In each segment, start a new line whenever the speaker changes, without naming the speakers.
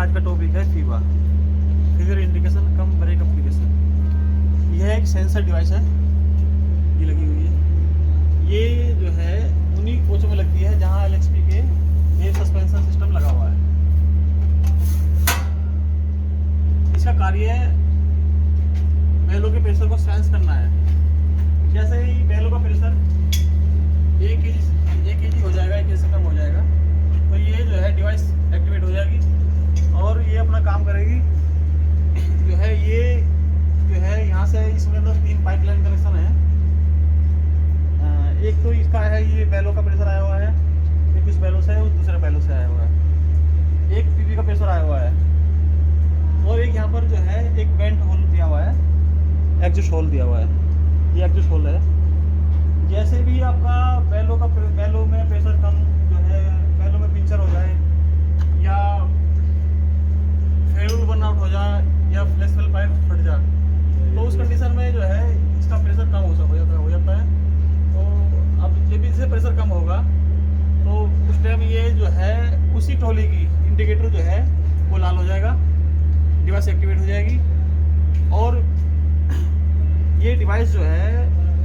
आज का टॉपिक है फीवा, फिगर इंडिकेशन कम ब्रेक एप्लीकेशन। यह एक सेंसर डिवाइस है, ये लगी हुई है। ये जो है उन्हीं कोचों में लगती है जहाँ LHP के एयर सस्पेंशन सिस्टम लगा हुआ है। इसका कार्य बैलों के प्रेशर को सेंस करना है। जैसे ही बैलों का प्रेशर 1 kg हो जाएगा, 1 kg से कम हो जाएगा, तो ये जो है डिवाइस एक्टिवेट हो जाएगी और ये अपना काम करेगी। जो है ये जो है यहाँ से इसमें अंदर 3 पाइपलाइन कनेक्शन है। एक तो इसका है, ये बैलों का प्रेशर आया हुआ है, एक इस बैलों से है, उस दूसरे बैलों से आया हुआ है। एक पीपी का प्रेशर आया हुआ है और एक यहाँ पर जो है एक वेंट होल दिया हुआ है, एग्जॉस्ट होल दिया हुआ है। ये एग्जॉस्ट होल है। जैसे भी आपका बैलों में प्रेशर कम जो है, बैलों में पिंचर हो जाए या फेरुल बर्न आउट हो जाए या फ्लेक्सिबल पाइप फट जाए, तो उस कंडीशन में जो है इसका प्रेशर कम हो जाता है। तो अब जब इससे प्रेशर कम होगा तो उस टाइम ये जो है उसी ट्रॉली की इंडिकेटर जो है वो लाल हो जाएगा, डिवाइस एक्टिवेट हो जाएगी और ये डिवाइस जो है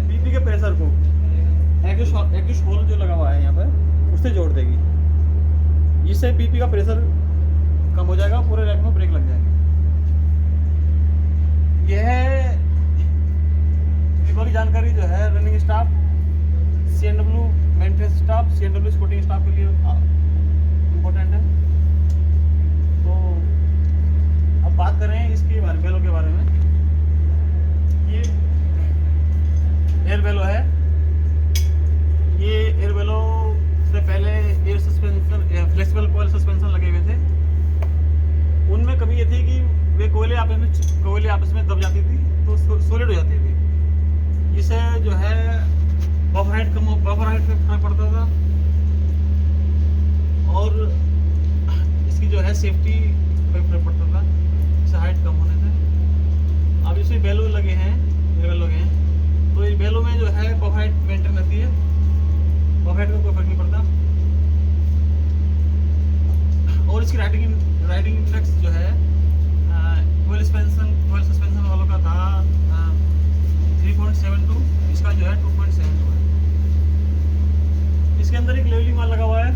बीपी के प्रेशर को एग्जॉस्ट होल जो लगा हुआ है यहाँ पर उससे जोड़ देगी। इससे बीपी का प्रेशर कम हो जाएगा, पूरे रैक में ब्रेक लग जाएगी। यह फीवा की जानकारी जो है running staff, CNW maintenance staff, CNW sporting staff के लिए इम्पोर्टेंट है। तो अब बात करें इसके बारे बैलों के बारे में। ये एयर बैलो है। ये एयर बैलो से पहले air suspension, flexible coil suspension लगे हुए थे। उनमें कमी ये थी कि वे कोयले आपस में दब जाती थी तो सॉलिड हो जाती थी, जिससे जो है बफर हाइट पे फर्क पड़ता था और इसकी जो है सेफ्टी पे फर्क पड़ता था, इससे हाइट कम होने से। अब इसमें बैलो लगे हैं, एयर बैलो लगे हैं, तो इस बैलो में जो है बफर हाइट मेंटेन रहती है, बफर हाइट का कोई फर्क नहीं पड़ता। और इसकी राइडिंग इंडेक्स जो है कोयल सस्पेंशन वालों का था 3.72, इसका जो है 2.72 है। इसके अंदर एक लेवलिंग वाल लगा हुआ है।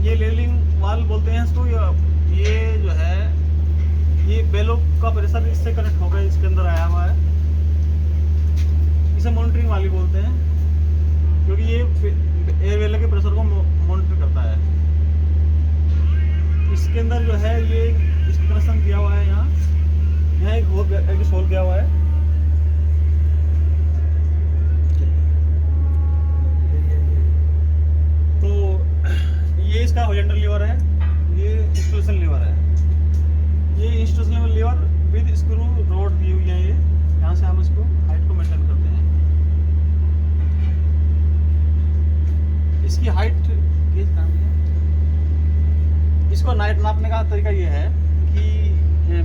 ये लेवलिंग वाल बोलते हैं इसको। ये जो है ये बैलों का प्रेशर इससे कनेक्ट होकर इसके अंदर आया हुआ है। इसे मॉनिटरिंग वाली बोलते हैं क्योंकि ये एयर बैलो के प्रेशर को मॉनिटर करता है। इसके अंदर जो है ये इसका कनेक्शन किया हुआ है, यहाँ एक होल किया हुआ है। तो ये इसका होरिजेंटल लीवर है, ये इंस्टॉलेशन लीवर है। ये installation lever with screw rod दी हुई है। ये यहाँ से हम इसको हाइट को मेंटेन करते हैं। इसकी हाइट गेज नाम है। इसको नाइट नापने का तरीका ये है कि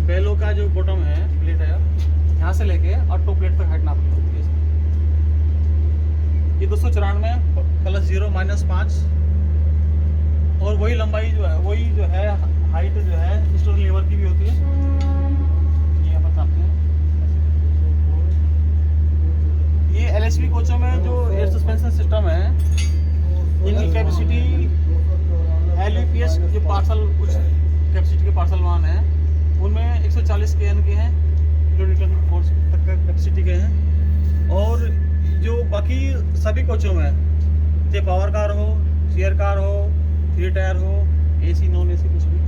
बैलों का जो बॉटम है, प्लेट है, यहाँ से लेके और टॉप प्लेट तक हाइट नापनी होती है। ये 294 + 0 - 5 और वही लंबाई जो है हाइट जो है इंस्टॉलेशन लीवर की भी होती है। ये यहाँ पर नापते हैं। ये LHP कोचों में जो एयर सस्पेंशन सिस्टम है, इनकी कैपेसिटी LVPS जो पार्सल कुछ कैपेसिटी के पार्सल वाहन हैं उनमें 140 kN के हैं, किलोमीटर फोर्स तक का कैपेसिटी के हैं। और जो बाकी सभी कोचों में, चाहे पावर कार हो, चेयर कार हो, 3 टायर हो, AC नॉन AC कुछ भी,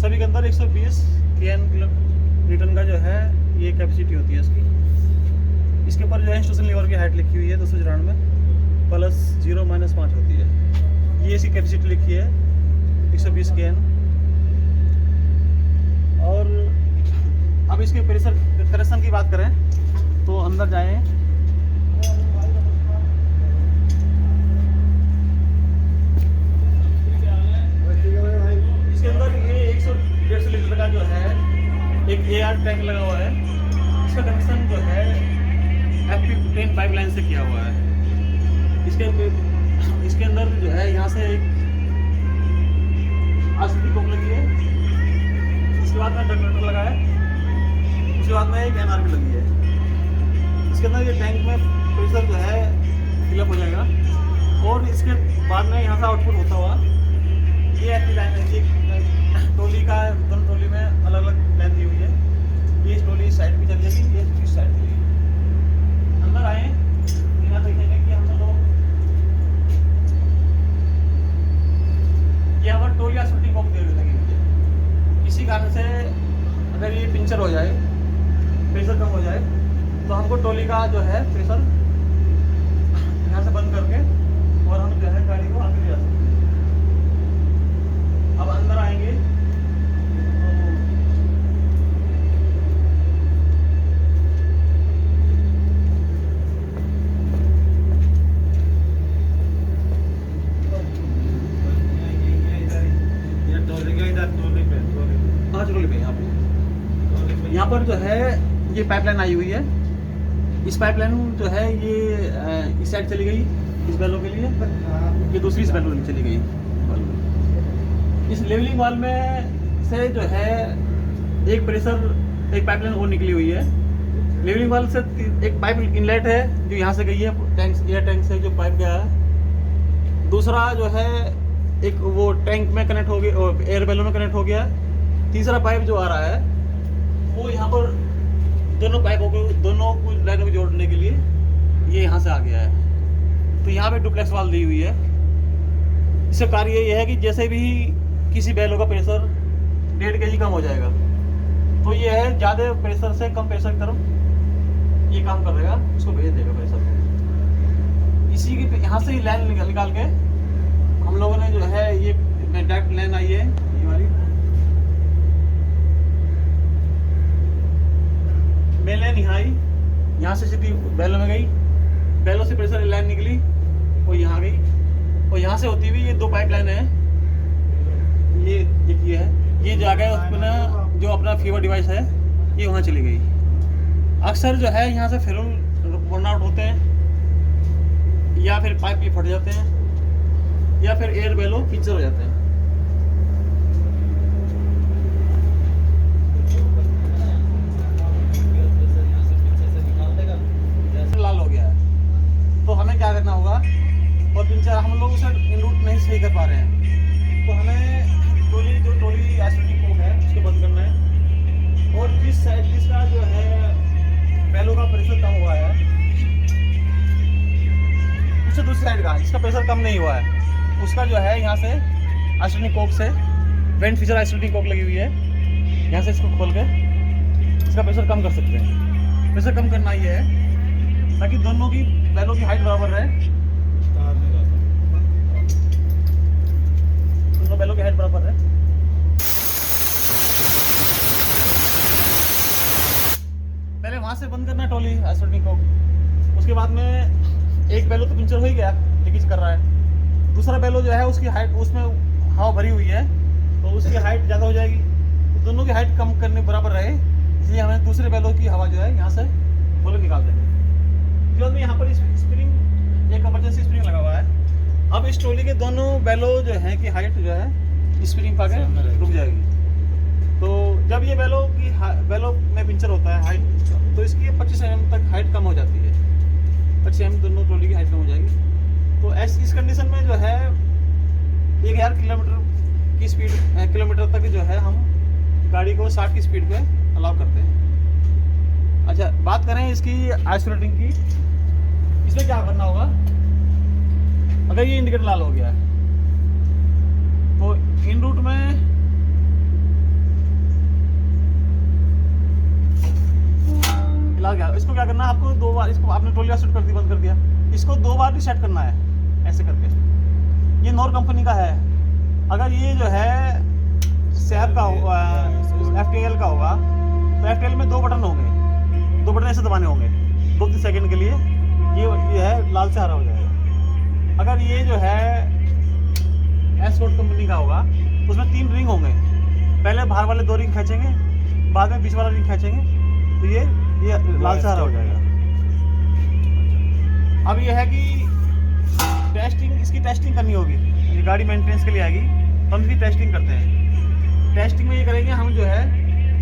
सभी के अंदर 120 kN किलोमीटर का जो है ये कैपेसिटी होती है इसकी। इसके ऊपर जो है इंस्टॉलेशन लीवर की हाइट लिखी हुई है 294 + 0 - 5 होती है। ये इसकी कैपेसिटी लिखी है 120 kN। और अब इसके प्रेशर करेक्शन की बात करें तो अंदर जाएं। इसके अंदर ये 100-150 लीटर का जो है एक AR टैंक लगा हुआ है। इसका कनेक्शन जो है FP10 पाइपलाइन से किया हुआ है। इसके अंदर जो है यहाँ से एक RCD कोक लगी है है एक NRB लगी है। इसके अंदर ये टैंक में प्रेशर जो है फिलअप हो जाएगा और इसके बाद में यहाँ से आउटपुट होता हुआ ये ऐसी लाइन है। ये ट्रॉली का दोनों ट्रॉली में अलग अलग लाइन दी हुई है। ये ट्रॉली इस साइड भी चल जाएगी, ये इस साइड चलेगी। अंदर आए यहाँ देखेंगे कि हम लोग यहाँ पर ट्रॉली आइसोलेटिंग कॉक दे लगी हुई है। किसी कारण से अगर ये पंचर हो जाए, प्रेशर कम हो जाए, तो हमको ट्रॉली का जो है प्रेशर यहाँ से बंद करके और हम जो है गाड़ी को आगे ले जा सकते हैं। अब अंदर आएंगे ट्रॉली पे यहाँ पर जो है ये पाइपलाइन आई हुई है। इस पाइपलाइन जो है ये इस साइड चली गई इस बैलों के लिए, ये दूसरी इस बैलों में चली गई। इस लेवलिंग वाल में से जो है एक प्रेशर एक पाइपलाइन और निकली हुई है। लेवलिंग वाल से एक पाइप इनलेट है जो यहाँ से गई है टैंक, एयर टैंक से जो पाइप गया है। दूसरा जो है एक वो टैंक में कनेक्ट हो गया, एयर बैलों में कनेक्ट हो गया। तीसरा पाइप जो आ रहा है वो यहाँ पर दोनों पाइपों को, दोनों को लाइनों में जोड़ने के लिए ये यहाँ से आ गया है। तो यहाँ पे डुप्लेक्स वाल्व दी हुई है। इसका कार्य ये है कि जैसे भी किसी बैलों का प्रेशर 1.5 kg कम हो जाएगा तो ये है ज़्यादा प्रेशर से कम प्रेशर की तरफ ये काम करेगा, उसको भेज देगा प्रेशर को। इसी की यहाँ से ही लाइन निकाल के हम लोगों ने जो है ये डायरेक्ट लाइन आई है ये वाली मेन लाइन यहाँ आई, यहाँ से सीधी बैलों में गई, बैलों से प्रेशर लाइन निकली वो यहाँ गई और यहाँ से होती हुई ये 2 पाइप लाइन है। ये एक ये है, ये जाकर अपना जो अपना फीवर डिवाइस है ये वहाँ चली गई। अक्सर जो है यहाँ से फ्यूल बर्न आउट होते हैं या फिर पाइप ये फट जाते हैं या फिर एयर बैलो पंचर हो जाते हैं। लाल हो गया है तो हमें क्या करना होगा, और पंचर हम लोग उसे इनरूट नहीं सही कर पा रहे हैं तो हमें ट्रॉली आइसोलेटिंग कॉक है उसको बंद करना है। और जिस साइड जिसका जो है बैलों का प्रेशर कम हुआ है उससे दूसरी साइड का जिसका प्रेशर कम नहीं हुआ है उसका जो है यहाँ से आइसोलेटिंग कॉक से वेंट फिशर आइसोलेटिंग कॉक लगी हुई है, यहाँ से इसको खोल के इसका प्रेशर कम कर सकते हैं। प्रेशर कम करना ये है ताकि दोनों की बैलों की हाइट बराबर रहे, दोनों बैलों की हाइट बराबर रहे। पहले वहां से बंद करना ट्रॉली आइसोलेटिंग कॉक। उसके बाद में एक बैलो तो पंचर हो ही गया, लीकेज कर रहा है। दूसरा बैलो जो है उसकी हाइट, उसमें हवा भरी हुई है तो उसकी हाइट ज़्यादा हो जाएगी, तो दोनों की हाइट कम करने बराबर रहे, इसलिए हमें दूसरे बैलो की हवा जो है यहाँ से खोल के निकाल देंगे। फिर यहाँ पर स्प्रिंग, एक इमरजेंसी स्प्रिंग लगा हुआ है। अब इस ट्रॉली के दोनों बैलो जो है की हाइट जो है स्प्रिंग पा के रुक जाएगी। तो जब ये बैलो में पंचर होता है हाइट, तो इसकी 25 mm तक हाइट कम हो जाती है। 25 mm दोनों ट्रॉली की हाइट कम हो जाएगी। तो इस कंडीशन में जो है 1000 किलोमीटर की स्पीड किलोमीटर तक जो है हम गाड़ी को 60 की स्पीड पे अलाउ करते हैं। अच्छा, बात करें इसकी आइसोलेटिंग की, इसमें क्या करना होगा। अगर ये इंडिकेटर लाल हो गया है तो इन रूट में लाल गया, इसको क्या करना है आपको 2 बार, इसको आपने ट्रॉली सेट कर दी, बंद कर दिया, इसको 2 बार रिसेट करना है ऐसे करके। ये नॉर कंपनी का है। अगर ये जो है सैप का होगा, FTL का होगा, तो FTL में 2 बटन होंगे, 2 बटन ऐसे दबाने होंगे 2-3 सेकंड के लिए, ये है लाल से हरा हो जाएगा। अगर ये जो है एस्कॉर्ट कंपनी का होगा तो उसमें 3 रिंग होंगे, पहले बाहर वाले 2 रिंग खींचेंगे, बाद में बीच वाला रिंग खींचेंगे, तो ये लाल से हरा हो जाएगा। अब ये है कि टेस्टिंग, इसकी टेस्टिंग करनी होगी, ये गाड़ी मेंटेनेंस के लिए आएगी तो हम इसकी टेस्टिंग करते हैं। टेस्टिंग में ये करेंगे हम जो है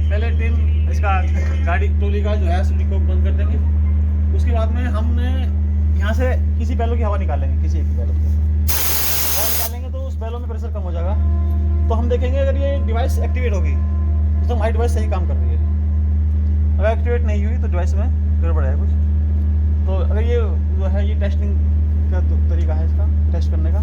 पहले टीम इसका गाड़ी ट्रोली का जो है स्प्रिंग को बंद कर देंगे। उसके बाद में हमने यहाँ से किसी बैलों की हवा निकालेंगे, किसी एक की बैलों की हवा निकालेंगे तो उस बैलों में प्रेशर कम हो जाएगा। तो हम देखेंगे अगर ये डिवाइस एक्टिवेट होगी तो हमारी डिवाइस सही काम कर रही है। अगर एक्टिवेट नहीं हुई तो डिवाइस में गड़बड़ है कुछ। तो अगर ये जो है ये टेस्टिंग का तरीका है इसका टेस्ट करने का।